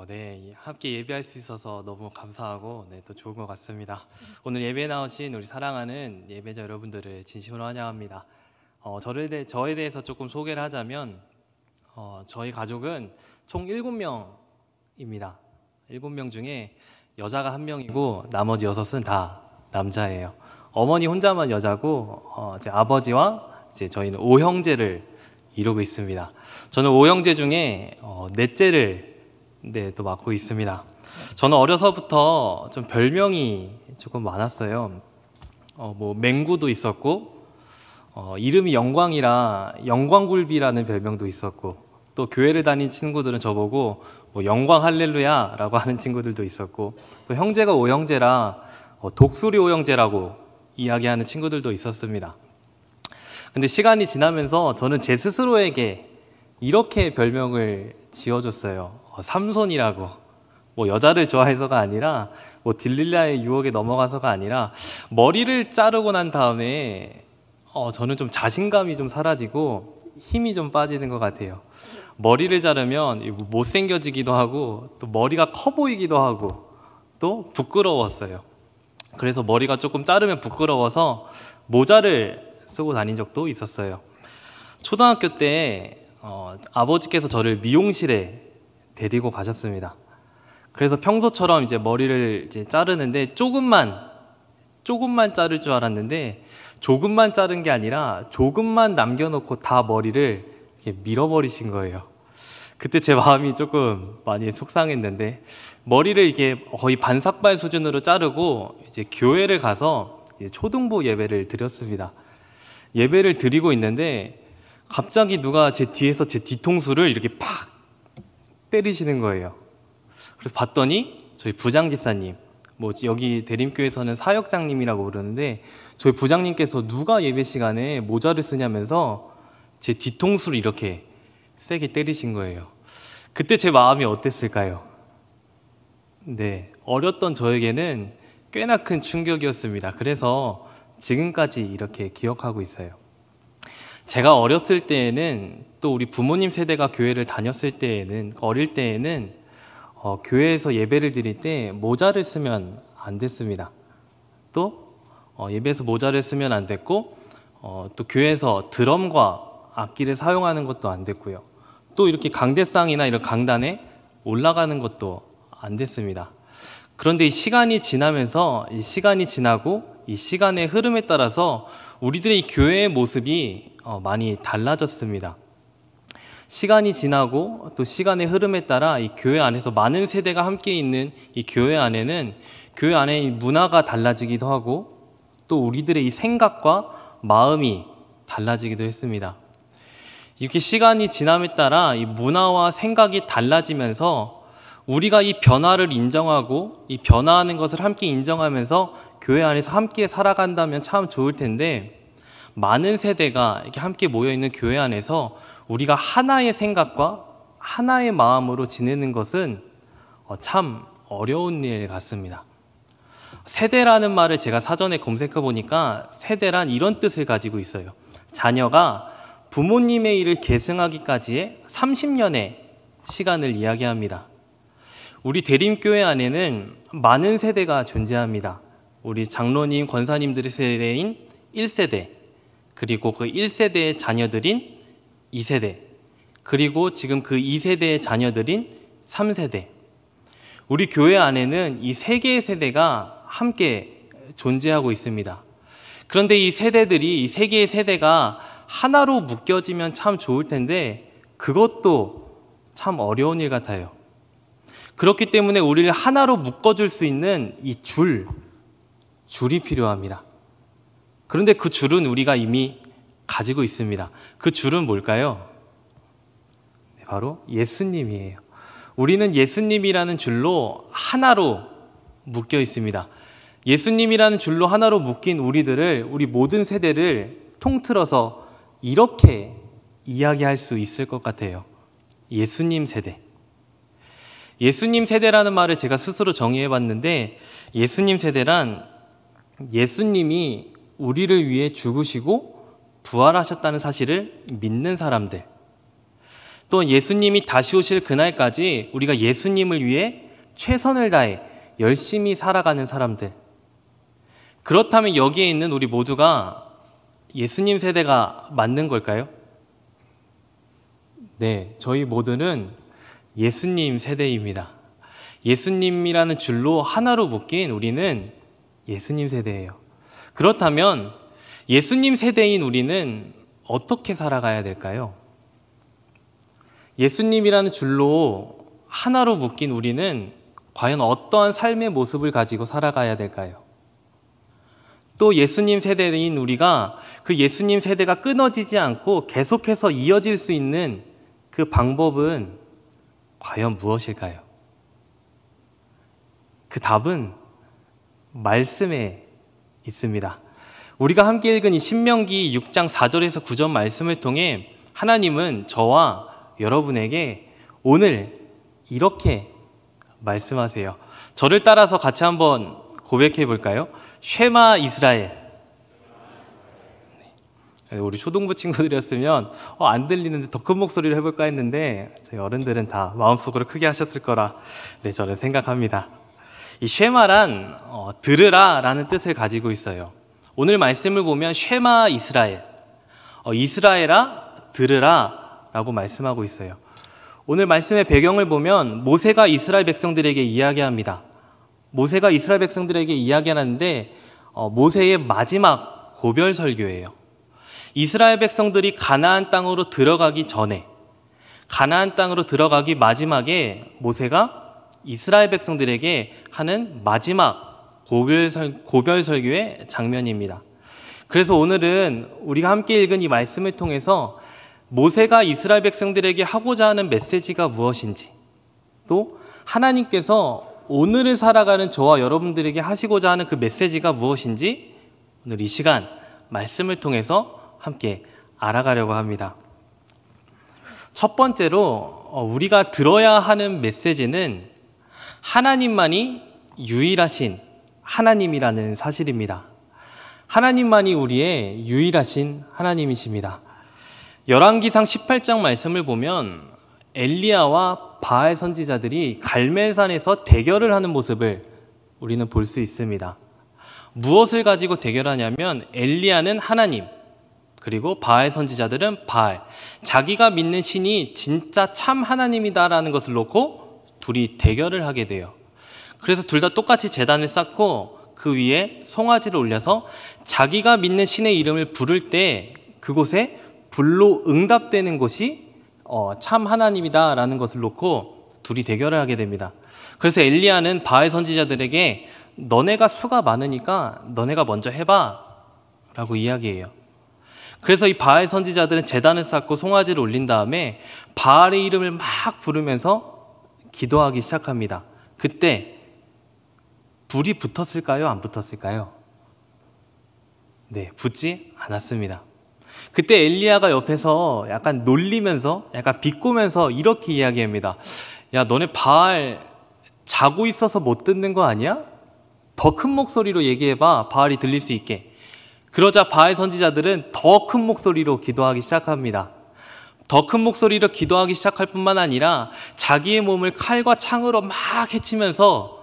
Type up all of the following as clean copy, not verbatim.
네, 함께 예배할 수 있어서 너무 감사하고 또 좋은 것 같습니다. 오늘 예배에 나오신 우리 사랑하는 예배자 여러분들을 진심으로 환영합니다. 저에 대해서 조금 소개를 하자면 저희 가족은 총 7명입니다. 7명 중에 여자가 1명이고 나머지 6은 다 남자예요. 어머니 혼자만 여자고 제 아버지와 저희는 5형제를 이루고 있습니다. 저는 5형제 중에 넷째를 또 맡고 있습니다. 저는 어려서부터 좀 별명이 조금 많았어요. 맹구도 있었고, 이름이 영광이라 영광굴비라는 별명도 있었고, 또 교회를 다닌 친구들은 저보고 영광 할렐루야라고 하는 친구들도 있었고, 또 형제가 5형제라 독수리 5형제라고 이야기하는 친구들도 있었습니다. 근데 시간이 지나면서 저는 제 스스로에게 이렇게 별명을 지어줬어요. 삼손이라고. 여자를 좋아해서가 아니라 딜릴라의 유혹에 넘어가서가 아니라 머리를 자르고 난 다음에 저는 좀 자신감이 좀 사라지고 힘이 좀 빠지는 것 같아요. 머리를 자르면 못생겨지기도 하고 또 머리가 커 보이기도 하고 또 부끄러웠어요. 그래서 머리가 조금 자르면 부끄러워서 모자를 쓰고 다닌 적도 있었어요. 초등학교 때 아버지께서 저를 미용실에 데리고 가셨습니다. 그래서 평소처럼 머리를 자르는데 조금만 자를 줄 알았는데 조금만 자른 게 아니라 조금만 남겨놓고 다 머리를 이렇게 밀어버리신 거예요. 그때 제 마음이 조금 많이 속상했는데 머리를 이렇게 거의 반삭발 수준으로 자르고 교회를 가서 초등부 예배를 드렸습니다. 예배를 드리고 있는데 갑자기 누가 제 뒤에서 제 뒤통수를 이렇게 팍 때리시는 거예요. 그래서 봤더니 저희 부장집사님, 여기 대림교회에서는 사역장님이라고 그러는데 저희 부장님께서 누가 예배 시간에 모자를 쓰냐면서 제 뒤통수를 이렇게 세게 때리신 거예요. 그때 제 마음이 어땠을까요? 네, 어렸던 저에게는 꽤나 큰 충격이었습니다. 그래서 지금까지 이렇게 기억하고 있어요. 제가 어렸을 때에는 또 우리 부모님 세대가 교회를 다녔을 때에는 어릴 때에는 교회에서 예배를 드릴 때 모자를 쓰면 안 됐습니다. 또 예배에서 모자를 쓰면 안 됐고 또 교회에서 드럼과 악기를 사용하는 것도 안 됐고요. 또 이렇게 강대상이나 이런 강단에 올라가는 것도 안 됐습니다. 그런데 이 시간이 지나면서 이 시간이 지나고 이 시간의 흐름에 따라서 우리들의 이 교회의 모습이 많이 달라졌습니다. 시간이 지나고 또 시간의 흐름에 따라 이 교회 안에서 많은 세대가 함께 있는 이 교회 안에는 교회 안에 이 문화가 달라지기도 하고 또 우리들의 이 생각과 마음이 달라지기도 했습니다. 이렇게 시간이 지남에 따라 이 문화와 생각이 달라지면서 우리가 이 변화를 인정하고 이 변화하는 것을 함께 인정하면서 교회 안에서 함께 살아간다면 참 좋을 텐데 많은 세대가 이렇게 함께 모여있는 교회 안에서 우리가 하나의 생각과 하나의 마음으로 지내는 것은 참 어려운 일 같습니다. 세대라는 말을 제가 사전에 검색해 보니까 세대란 이런 뜻을 가지고 있어요. 자녀가 부모님의 일을 계승하기까지의 30년의 시간을 이야기합니다. 우리 대림교회 안에는 많은 세대가 존재합니다. 우리 장로님, 권사님들의 세대인 1세대, 그리고 그 1세대의 자녀들인 2세대, 그리고 지금 그 2세대의 자녀들인 3세대. 우리 교회 안에는 이 3개의 세대가 함께 존재하고 있습니다. 그런데 이 세대들이, 이 3개의 세대가 하나로 묶여지면 참 좋을 텐데 그것도 참 어려운 일 같아요. 그렇기 때문에 우리를 하나로 묶어줄 수 있는 이 줄이 필요합니다. 그런데 그 줄은 우리가 이미 가지고 있습니다. 그 줄은 뭘까요? 바로 예수님이에요. 우리는 예수님이라는 줄로 하나로 묶여 있습니다. 예수님이라는 줄로 하나로 묶인 우리 모든 세대를 통틀어서 이렇게 이야기할 수 있을 것 같아요. 예수님 세대. 예수님 세대라는 말을 제가 스스로 정의해 봤는데 예수님 세대란 예수님이 우리를 위해 죽으시고 부활하셨다는 사실을 믿는 사람들, 또 예수님이 다시 오실 그날까지 우리가 예수님을 위해 최선을 다해 열심히 살아가는 사람들. 그렇다면 여기에 있는 우리 모두가 예수님 세대가 맞는 걸까요? 네, 저희 모두는 예수님 세대입니다. 예수님이라는 줄로 하나로 묶인 우리는 예수님 세대예요. 그렇다면 예수님 세대인 우리는 어떻게 살아가야 될까요? 예수님이라는 줄로 하나로 묶인 우리는 과연 어떠한 삶의 모습을 가지고 살아가야 될까요? 또 예수님 세대인 우리가 그 예수님 세대가 끊어지지 않고 계속해서 이어질 수 있는 그 방법은 과연 무엇일까요? 그 답은 말씀에 있습니다. 우리가 함께 읽은 이 신명기 6장 4절에서 9절 말씀을 통해 하나님은 저와 여러분에게 오늘 이렇게 말씀하세요. 저를 따라서 같이 한번 고백해 볼까요? 쉐마 이스라엘. 우리 초등부 친구들이었으면 안 들리는데 더 큰 목소리로 해볼까 했는데 저희 어른들은 다 마음속으로 크게 하셨을 거라 저는 생각합니다. 이 쉐마란 들으라 라는 뜻을 가지고 있어요. 오늘 말씀을 보면 쉐마 이스라엘, 이스라엘아 들으라 라고 말씀하고 있어요. 오늘 말씀의 배경을 보면 모세가 이스라엘 백성들에게 이야기합니다. 모세가 이스라엘 백성들에게 이야기하는데 모세의 마지막 고별 설교예요. 이스라엘 백성들이 가나안 땅으로 들어가기 전에, 가나안 땅으로 들어가기 마지막에 모세가 이스라엘 백성들에게 하는 마지막 고별 설교의 장면입니다. 그래서 오늘은 우리가 함께 읽은 이 말씀을 통해서 모세가 이스라엘 백성들에게 하고자 하는 메시지가 무엇인지, 또 하나님께서 오늘을 살아가는 저와 여러분들에게 하시고자 하는 그 메시지가 무엇인지 오늘 이 시간 말씀을 통해서 함께 알아가려고 합니다. 첫 번째로 우리가 들어야 하는 메시지는 하나님만이 유일하신 하나님이라는 사실입니다. 하나님만이 우리의 유일하신 하나님이십니다. 열왕기상 18장 말씀을 보면 엘리야와 바알 선지자들이 갈멜산에서 대결을 하는 모습을 우리는 볼 수 있습니다. 무엇을 가지고 대결하냐면 엘리야는 하나님, 그리고 바알 선지자들은 바알, 자기가 믿는 신이 진짜 참 하나님이다라는 것을 놓고 둘이 대결을 하게 돼요. 그래서 둘 다 똑같이 제단을 쌓고 그 위에 송아지를 올려서 자기가 믿는 신의 이름을 부를 때 그곳에 불로 응답되는 것이 참 하나님이다라는 것을 놓고 둘이 대결을 하게 됩니다. 그래서 엘리야는 바알 선지자들에게 너네가 수가 많으니까 너네가 먼저 해봐 라고 이야기해요. 그래서 이 바알 선지자들은 제단을 쌓고 송아지를 올린 다음에 바알의 이름을 막 부르면서 기도하기 시작합니다. 그때 불이 붙었을까요? 안 붙었을까요? 네, 붙지 않았습니다. 그때 엘리야가 옆에서 약간 놀리면서, 약간 비꼬면서 이렇게 이야기합니다. 야, 너네 바알 자고 있어서 못 듣는 거 아니야? 더 큰 목소리로 얘기해봐. 바알이 들릴 수 있게. 그러자 바알 선지자들은 더 큰 목소리로 기도하기 시작합니다. 더 큰 목소리로 기도하기 시작할 뿐만 아니라 자기의 몸을 칼과 창으로 막 헤치면서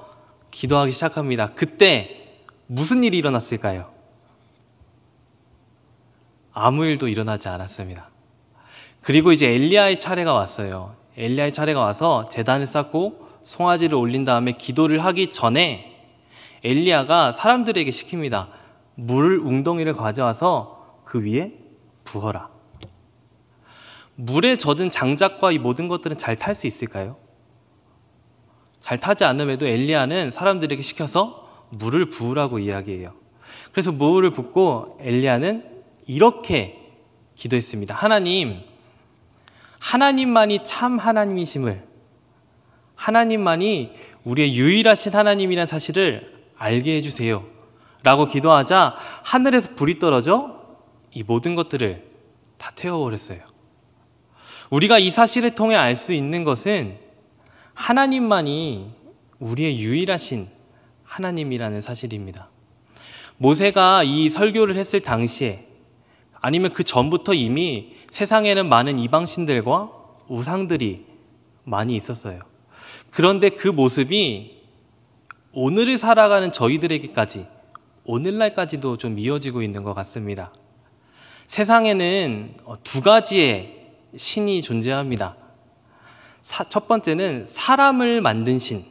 기도하기 시작합니다. 그때 무슨 일이 일어났을까요? 아무 일도 일어나지 않았습니다. 그리고 이제 엘리야의 차례가 왔어요. 엘리야의 차례가 와서 제단을 쌓고 송아지를 올린 다음에 기도를 하기 전에 엘리야가 사람들에게 시킵니다. 물 웅덩이를 가져와서 그 위에 부어라. 물에 젖은 장작과 이 모든 것들은 잘 탈 수 있을까요? 잘 타지 않음에도 엘리야는 사람들에게 시켜서 물을 부으라고 이야기해요. 그래서 물을 붓고 엘리야는 이렇게 기도했습니다. 하나님, 하나님만이 참 하나님이심을, 하나님만이 우리의 유일하신 하나님이라는 사실을 알게 해주세요 라고 기도하자 하늘에서 불이 떨어져 이 모든 것들을 다 태워버렸어요. 우리가 이 사실을 통해 알 수 있는 것은 하나님만이 우리의 유일하신 하나님이라는 사실입니다. 모세가 이 설교를 했을 당시에, 아니면 그 전부터 이미 세상에는 많은 이방신들과 우상들이 많이 있었어요. 그런데 그 모습이 오늘을 살아가는 저희들에게까지, 오늘날까지도 좀 이어지고 있는 것 같습니다. 세상에는 두 가지의 신이 존재합니다. 첫 번째는 사람을 만든 신,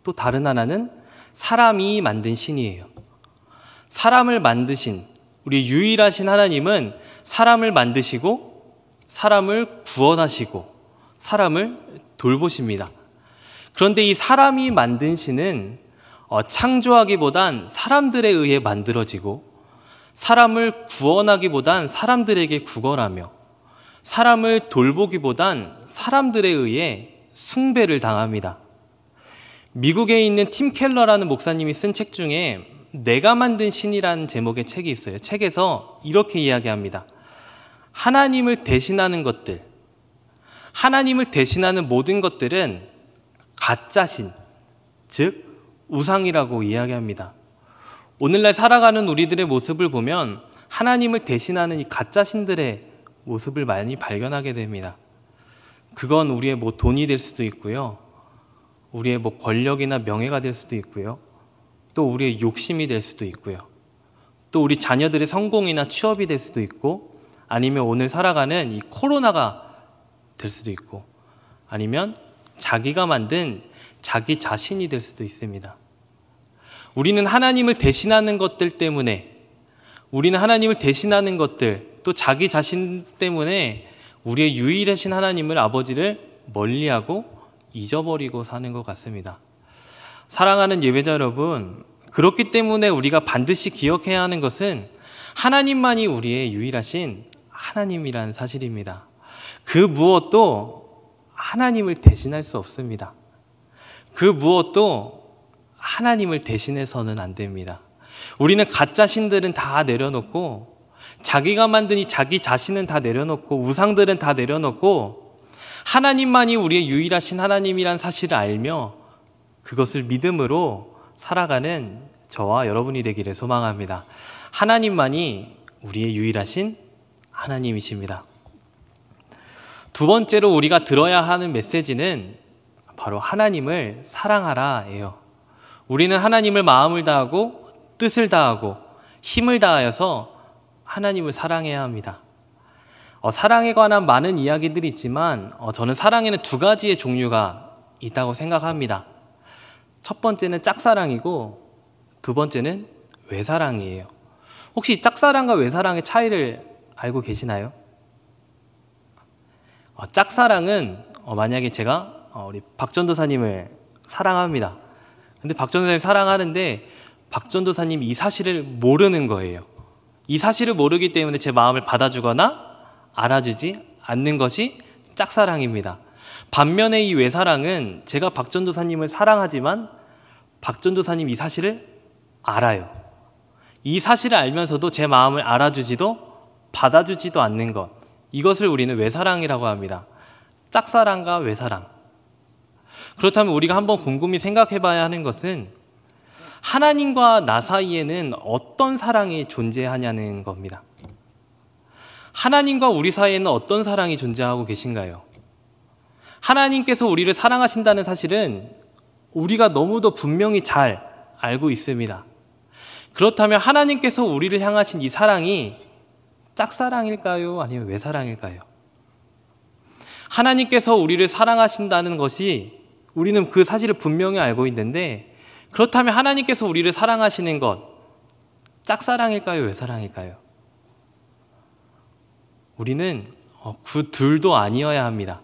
또 다른 하나는 사람이 만든 신이에요. 사람을 만드신 우리 유일하신 하나님은 사람을 만드시고 사람을 구원하시고 사람을 돌보십니다. 그런데 이 사람이 만든 신은 창조하기보단 사람들에 의해 만들어지고 사람을 구원하기보단 사람들에게 구걸하며 사람을 돌보기보단 사람들에 의해 숭배를 당합니다. 미국에 있는 팀 켈러라는 목사님이 쓴 책 중에 내가 만든 신이라는 제목의 책이 있어요. 책에서 이렇게 이야기합니다. 하나님을 대신하는 것들, 하나님을 대신하는 모든 것들은 가짜신, 즉 우상이라고 이야기합니다. 오늘날 살아가는 우리들의 모습을 보면 하나님을 대신하는 이 가짜신들의 모습을 많이 발견하게 됩니다. 그건 우리의 돈이 될 수도 있고요. 우리의 권력이나 명예가 될 수도 있고요. 또 우리의 욕심이 될 수도 있고요. 또 우리 자녀들의 성공이나 취업이 될 수도 있고, 아니면 오늘 살아가는 이 코로나가 될 수도 있고, 아니면 자기가 만든 자기 자신이 될 수도 있습니다. 우리는 하나님을 대신하는 것들 때문에, 우리는 하나님을 대신하는 것들, 또 자기 자신 때문에 우리의 유일하신 하나님을, 아버지를 멀리하고 잊어버리고 사는 것 같습니다. 사랑하는 예배자 여러분, 그렇기 때문에 우리가 반드시 기억해야 하는 것은 하나님만이 우리의 유일하신 하나님이라는 사실입니다. 그 무엇도 하나님을 대신할 수 없습니다. 그 무엇도 하나님을 대신해서는 안 됩니다. 우리는 가짜 신들은 다 내려놓고, 자기가 만든 이 자기 자신은 다 내려놓고, 우상들은 다 내려놓고, 하나님만이 우리의 유일하신 하나님이란 사실을 알며 그것을 믿음으로 살아가는 저와 여러분이 되기를 소망합니다. 하나님만이 우리의 유일하신 하나님이십니다. 두 번째로 우리가 들어야 하는 메시지는 바로 하나님을 사랑하라예요. 우리는 하나님을 마음을 다하고 뜻을 다하고 힘을 다하여서 하나님을 사랑해야 합니다. 사랑에 관한 많은 이야기들이 있지만 저는 사랑에는 두 가지의 종류가 있다고 생각합니다. 첫 번째는 짝사랑이고 두 번째는 외사랑이에요. 혹시 짝사랑과 외사랑의 차이를 알고 계시나요? 짝사랑은 만약에 제가 우리 박전도사님을 사랑합니다. 근데 박전도사님 사랑하는데 박전도사님이 이 사실을 모르는 거예요. 이 사실을 모르기 때문에 제 마음을 받아주거나 알아주지 않는 것이 짝사랑입니다. 반면에 이 외사랑은 제가 박전도사님을 사랑하지만 박전도사님 이 사실을 알아요. 이 사실을 알면서도 제 마음을 알아주지도 받아주지도 않는 것, 이것을 우리는 외사랑이라고 합니다. 짝사랑과 외사랑. 그렇다면 우리가 한번 곰곰이 생각해 봐야 하는 것은 하나님과 나 사이에는 어떤 사랑이 존재하냐는 겁니다. 하나님과 우리 사이에는 어떤 사랑이 존재하고 계신가요? 하나님께서 우리를 사랑하신다는 사실은 우리가 너무도 분명히 잘 알고 있습니다. 그렇다면 하나님께서 우리를 향하신 이 사랑이 짝사랑일까요? 아니면 외사랑일까요? 하나님께서 우리를 사랑하신다는 것이 우리는 그 사실을 분명히 알고 있는데, 그렇다면 하나님께서 우리를 사랑하시는 것 짝사랑일까요? 외사랑일까요? 우리는 그 둘도 아니어야 합니다.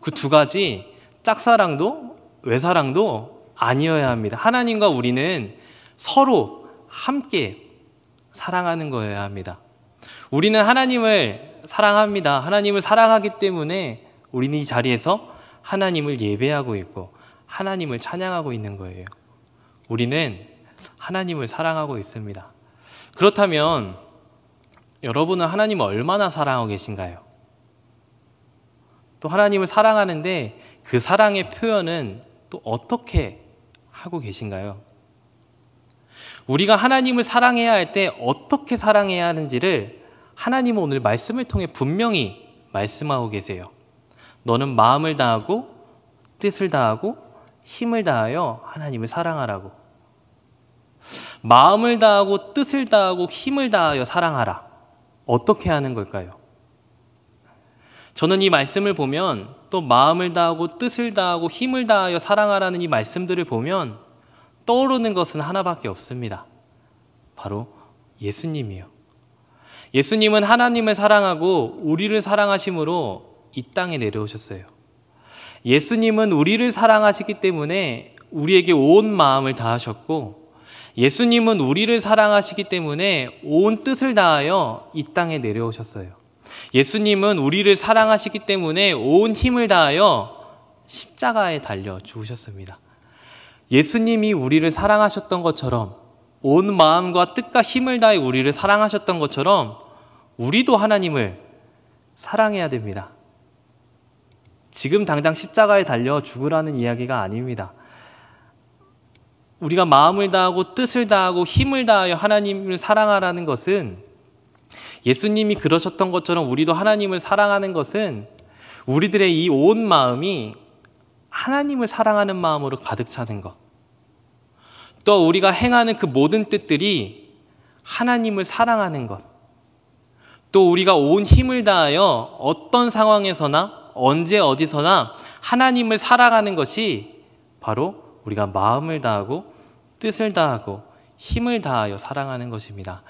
그 두 가지, 짝사랑도 외사랑도 아니어야 합니다. 하나님과 우리는 서로 함께 사랑하는 거여야 합니다. 우리는 하나님을 사랑합니다. 하나님을 사랑하기 때문에 우리는 이 자리에서 하나님을 예배하고 있고 하나님을 찬양하고 있는 거예요. 우리는 하나님을 사랑하고 있습니다. 그렇다면 여러분은 하나님을 얼마나 사랑하고 계신가요? 또 하나님을 사랑하는데 그 사랑의 표현은 또 어떻게 하고 계신가요? 우리가 하나님을 사랑해야 할 때 어떻게 사랑해야 하는지를 하나님은 오늘 말씀을 통해 분명히 말씀하고 계세요. 너는 마음을 다하고 뜻을 다하고 힘을 다하여 하나님을 사랑하라고. 마음을 다하고 뜻을 다하고 힘을 다하여 사랑하라. 어떻게 하는 걸까요? 저는 이 말씀을 보면 또 마음을 다하고 뜻을 다하고 힘을 다하여 사랑하라는 이 말씀들을 보면 떠오르는 것은 하나밖에 없습니다. 바로 예수님이요. 예수님은 하나님을 사랑하고 우리를 사랑하심으로 이 땅에 내려오셨어요. 예수님은 우리를 사랑하시기 때문에 우리에게 온 마음을 다하셨고, 예수님은 우리를 사랑하시기 때문에 온 뜻을 다하여 이 땅에 내려오셨어요. 예수님은 우리를 사랑하시기 때문에 온 힘을 다하여 십자가에 달려 죽으셨습니다. 예수님이 우리를 사랑하셨던 것처럼, 온 마음과 뜻과 힘을 다해 우리를 사랑하셨던 것처럼 우리도 하나님을 사랑해야 됩니다. 지금 당장 십자가에 달려 죽으라는 이야기가 아닙니다. 우리가 마음을 다하고 뜻을 다하고 힘을 다하여 하나님을 사랑하라는 것은, 예수님이 그러셨던 것처럼 우리도 하나님을 사랑하는 것은 우리들의 이 온 마음이 하나님을 사랑하는 마음으로 가득 차는 것, 또 우리가 행하는 그 모든 뜻들이 하나님을 사랑하는 것, 또 우리가 온 힘을 다하여 어떤 상황에서나 언제 어디서나 하나님을 사랑하는 것이 바로 우리가 마음을 다하고 뜻을 다하고 힘을 다하여 사랑하는 것입니다.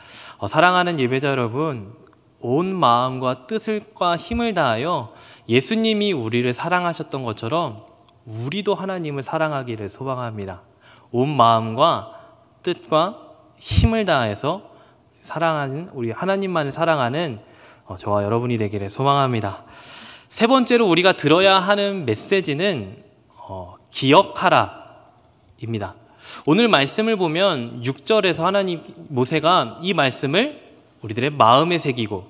사랑하는 예배자 여러분, 온 마음과 뜻과 힘을 다하여 예수님이 우리를 사랑하셨던 것처럼 우리도 하나님을 사랑하기를 소망합니다. 온 마음과 뜻과 힘을 다해서 사랑하는, 우리 하나님만을 사랑하는 저와 여러분이 되기를 소망합니다. 세 번째로 우리가 들어야 하는 메시지는 기억하라 입니다. 오늘 말씀을 보면 6절에서 모세가 이 말씀을 우리들의 마음에 새기고,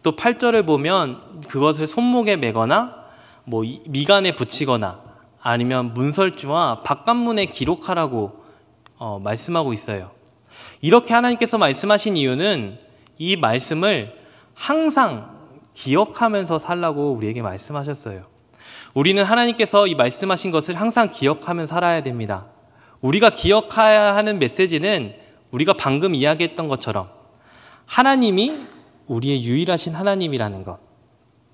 또 8절을 보면 그것을 손목에 매거나 미간에 붙이거나 아니면 문설주와 바깥문에 기록하라고 말씀하고 있어요. 이렇게 하나님께서 말씀하신 이유는 이 말씀을 항상 기억하면서 살라고 우리에게 말씀하셨어요. 우리는 하나님께서 이 말씀하신 것을 항상 기억하며 살아야 됩니다. 우리가 기억해야 하는 메시지는 우리가 방금 이야기했던 것처럼 하나님이 우리의 유일하신 하나님이라는 것,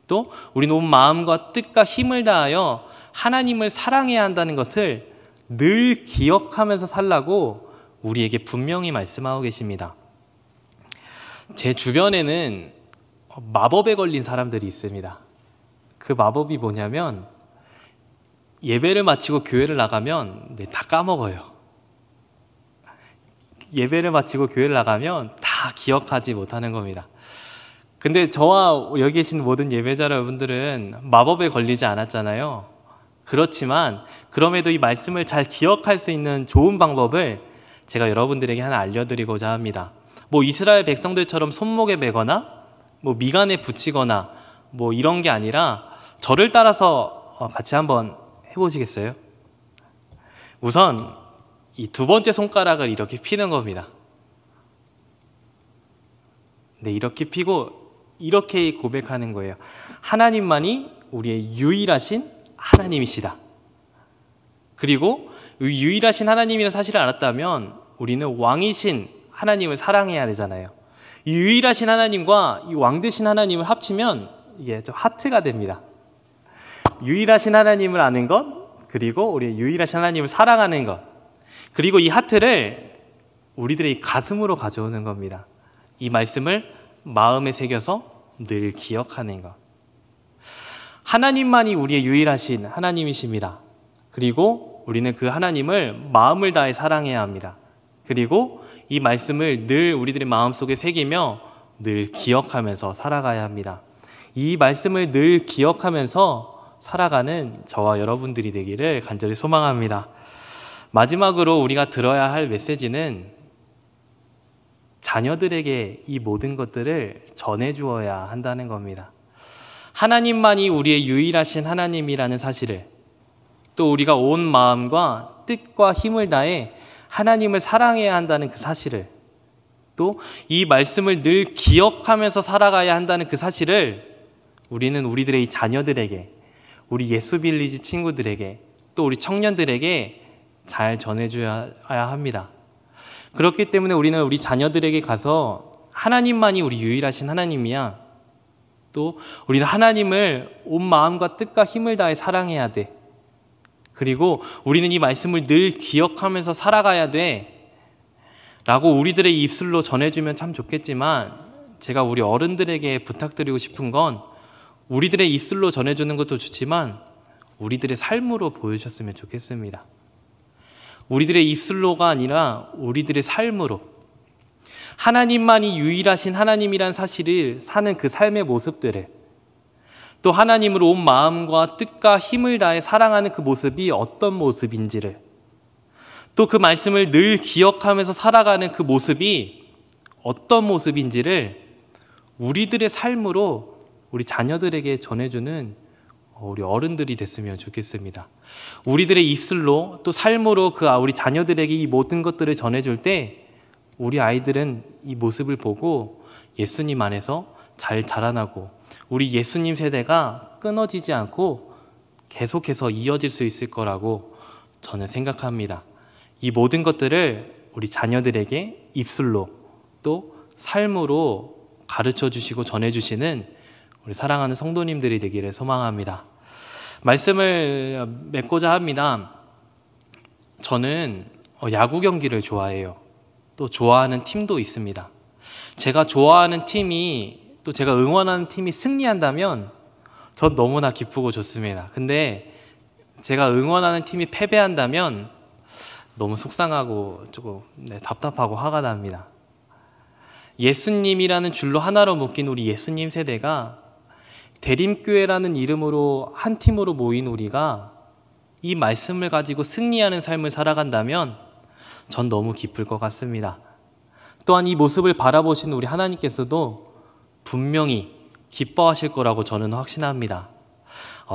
또 우리는 온 마음과 뜻과 힘을 다하여 하나님을 사랑해야 한다는 것을 늘 기억하면서 살라고 우리에게 분명히 말씀하고 계십니다. 제 주변에는 마법에 걸린 사람들이 있습니다. 그 마법이 뭐냐면 예배를 마치고 교회를 나가면 다 까먹어요. 예배를 마치고 교회를 나가면 다 기억하지 못하는 겁니다. 근데 저와 여기 계신 모든 예배자 여러분들은 마법에 걸리지 않았잖아요. 그렇지만 그럼에도 이 말씀을 잘 기억할 수 있는 좋은 방법을 제가 여러분들에게 하나 알려드리고자 합니다. 이스라엘 백성들처럼 손목에 매거나 미간에 붙이거나 이런 게 아니라 저를 따라서 같이 한번 해보시겠어요? 우선 이 두 번째 손가락을 이렇게 피는 겁니다. 네, 이렇게 피고 이렇게 고백하는 거예요. 하나님만이 우리의 유일하신 하나님이시다. 그리고 유일하신 하나님이라는 사실을 알았다면 우리는 왕이신 하나님을 사랑해야 되잖아요. 이 유일하신 하나님과 이 왕 되신 하나님을 합치면 이게 좀 하트가 됩니다. 유일하신 하나님을 아는 것, 그리고 우리의 유일하신 하나님을 사랑하는 것, 그리고 이 하트를 우리들의 가슴으로 가져오는 겁니다. 이 말씀을 마음에 새겨서 늘 기억하는 것. 하나님만이 우리의 유일하신 하나님이십니다. 그리고 우리는 그 하나님을 마음을 다해 사랑해야 합니다. 그리고 이 말씀을 늘 우리들의 마음속에 새기며 늘 기억하면서 살아가야 합니다. 이 말씀을 늘 기억하면서 살아가는 저와 여러분들이 되기를 간절히 소망합니다. 마지막으로 우리가 들어야 할 메시지는 자녀들에게 이 모든 것들을 전해주어야 한다는 겁니다. 하나님만이 우리의 유일하신 하나님이라는 사실을, 또 우리가 온 마음과 뜻과 힘을 다해 하나님을 사랑해야 한다는 그 사실을, 또 이 말씀을 늘 기억하면서 살아가야 한다는 그 사실을 우리는 우리들의 자녀들에게, 우리 예수빌리지 친구들에게 또 우리 청년들에게 잘 전해줘야 합니다. 그렇기 때문에 우리는 우리 자녀들에게 가서 하나님만이 우리 유일하신 하나님이야. 또 우리는 하나님을 온 마음과 뜻과 힘을 다해 사랑해야 돼. 그리고 우리는 이 말씀을 늘 기억하면서 살아가야 돼. 라고 우리들의 입술로 전해주면 참 좋겠지만 제가 우리 어른들에게 부탁드리고 싶은 건 우리들의 입술로 전해주는 것도 좋지만 우리들의 삶으로 보여주셨으면 좋겠습니다. 우리들의 입술로가 아니라 우리들의 삶으로 하나님만이 유일하신 하나님이란 사실을 사는 그 삶의 모습들을 또 하나님을 온 마음과 뜻과 힘을 다해 사랑하는 그 모습이 어떤 모습인지를 또 그 말씀을 늘 기억하면서 살아가는 그 모습이 어떤 모습인지를 우리들의 삶으로 우리 자녀들에게 전해주는 우리 어른들이 됐으면 좋겠습니다. 우리들의 입술로 또 삶으로 우리 자녀들에게 이 모든 것들을 전해줄 때 우리 아이들은 이 모습을 보고 예수님 안에서 잘 자라나고 우리 예수님 세대가 끊어지지 않고 계속해서 이어질 수 있을 거라고 저는 생각합니다. 이 모든 것들을 우리 자녀들에게 입술로 또 삶으로 가르쳐 주시고 전해 주시는 우리 사랑하는 성도님들이 되기를 소망합니다. 말씀을 맺고자 합니다. 저는 야구 경기를 좋아해요. 또 좋아하는 팀도 있습니다. 제가 좋아하는 팀이 또 제가 응원하는 팀이 승리한다면 전 너무나 기쁘고 좋습니다. 근데 제가 응원하는 팀이 패배한다면 너무 속상하고 조금 답답하고 화가 납니다. 예수님이라는 줄로 하나로 묶인 우리 예수님 세대가 대림교회라는 이름으로 한 팀으로 모인 우리가 이 말씀을 가지고 승리하는 삶을 살아간다면 전 너무 기쁠 것 같습니다. 또한 이 모습을 바라보신 우리 하나님께서도 분명히 기뻐하실 거라고 저는 확신합니다.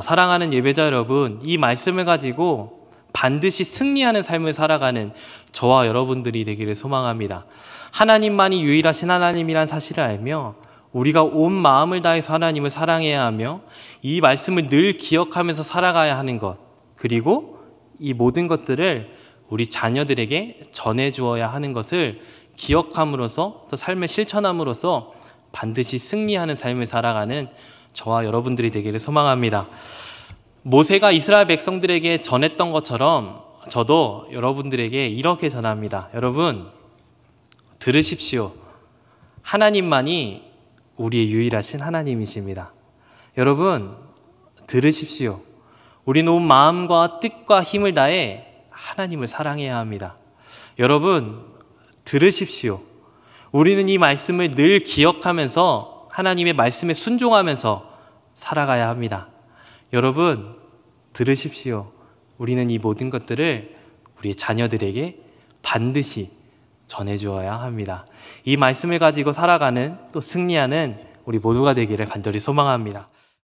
사랑하는 예배자 여러분, 이 말씀을 가지고 반드시 승리하는 삶을 살아가는 저와 여러분들이 되기를 소망합니다. 하나님만이 유일하신 하나님이란 사실을 알며 우리가 온 마음을 다해서 하나님을 사랑해야 하며 이 말씀을 늘 기억하면서 살아가야 하는 것, 그리고 이 모든 것들을 우리 자녀들에게 전해주어야 하는 것을 기억함으로써 또 삶을 실천함으로써 반드시 승리하는 삶을 살아가는 저와 여러분들이 되기를 소망합니다. 모세가 이스라엘 백성들에게 전했던 것처럼 저도 여러분들에게 이렇게 전합니다. 여러분, 들으십시오. 하나님만이 우리의 유일하신 하나님이십니다. 여러분, 들으십시오. 우리는 온 마음과 뜻과 힘을 다해 하나님을 사랑해야 합니다. 여러분, 들으십시오. 우리는 이 말씀을 늘 기억하면서 하나님의 말씀에 순종하면서 살아가야 합니다. 여러분, 들으십시오. 우리는 이 모든 것들을 우리 자녀들에게 반드시 전해주어야 합니다. 이 말씀을 가지고 살아가는 또 승리하는 우리 모두가 되기를 간절히 소망합니다.